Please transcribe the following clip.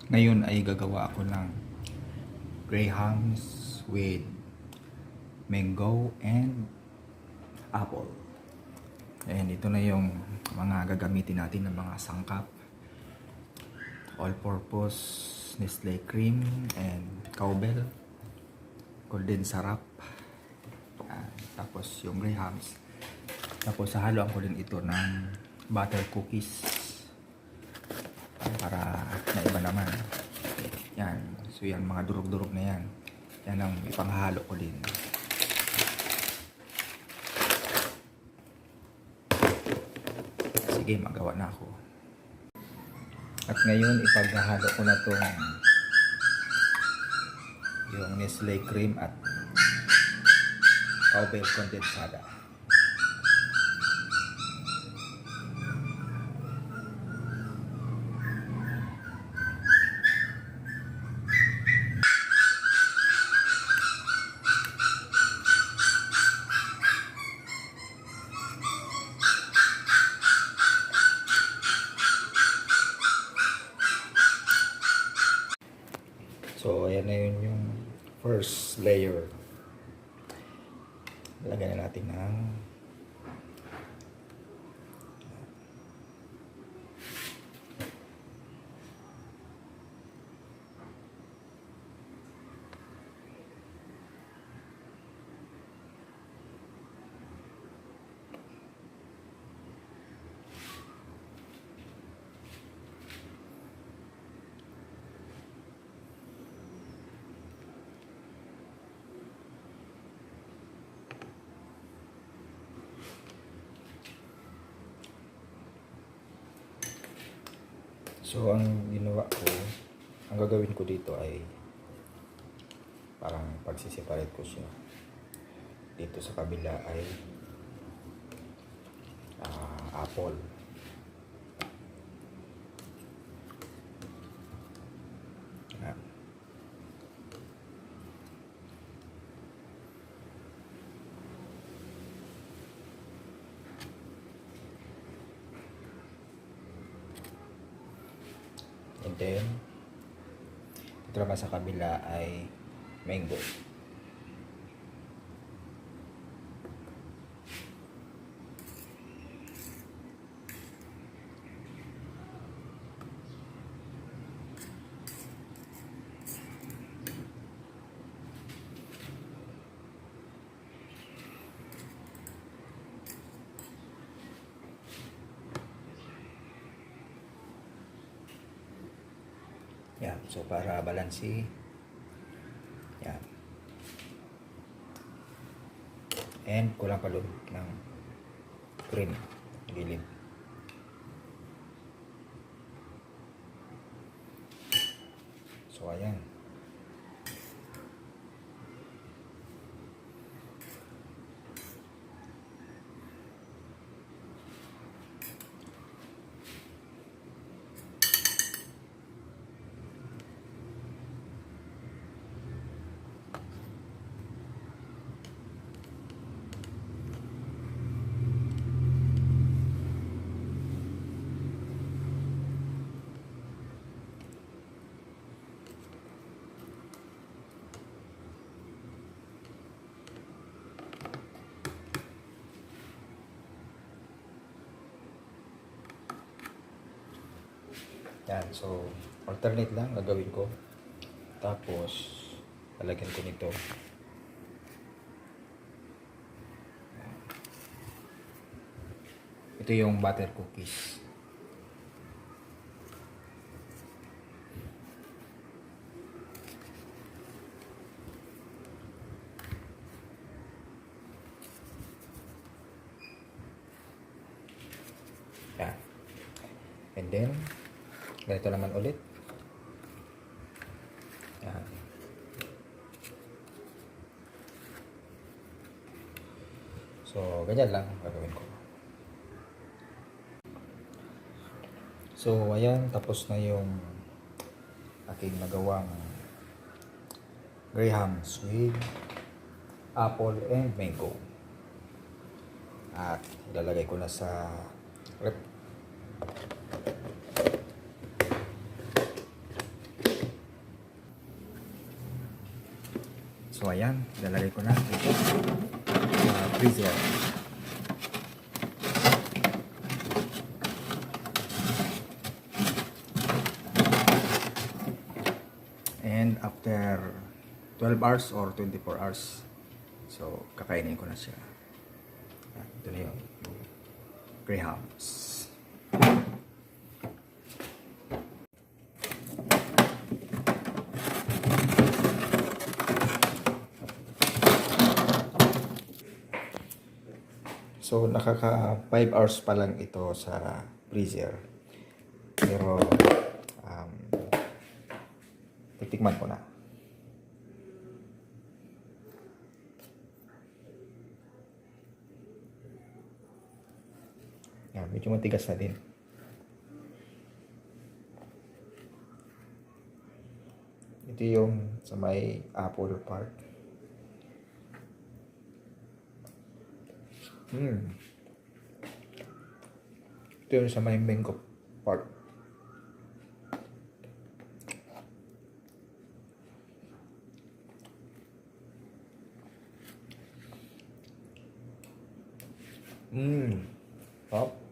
Ngayon ay gagawa ako ng grahams with mango and apple. Ayan, ito na yung mga gagamitin natin ng mga sangkap. All-purpose Nestle cream and cowbell, golden syrup, tapos yung grahams. Tapos haluan ko din ito ng butter cookies para naiba naman. Yan, so yan mga durog-durog na yan. Yan ang ipanghalo ko din. Sige, magawa na ako. At ngayon ipaghahalo ko na tong yung Nestle cream at cowbell condensada. So, ayan na yun yung first layer. Lagyan na natin ng so, ang ginawa ko, ang gagawin ko dito ay parang pagsiseparate ko siya. Dito sa kabila ay apple. Yan. And then, ito naman sa kabila ay mango. Yan, so para balansi. Yan. And kulang pa doon ng cream, gilid. So ayan. Yan, so alternate lang gagawin ko. Tapos lalagyan ko nito. Ito yung butter cookies. Yan. And then ganito naman ulit. Yan. So, ganyan lang gagawin ko. So, ayan. Tapos na yung aking nagawang grahams with apple and mango. At ilalagay ko na sa rep. So ayan, lalagay ko na ito sa freezer. And after 12 hours or 24 hours, so kakainin ko na siya. Ito na yung Grahams. So nakaka 5 hours pa lang ito sa freezer. Pero titikman ko na. Yan, medyo matigas na din. Ito yung sa may apple part. Ito yung sa may mango part. Top.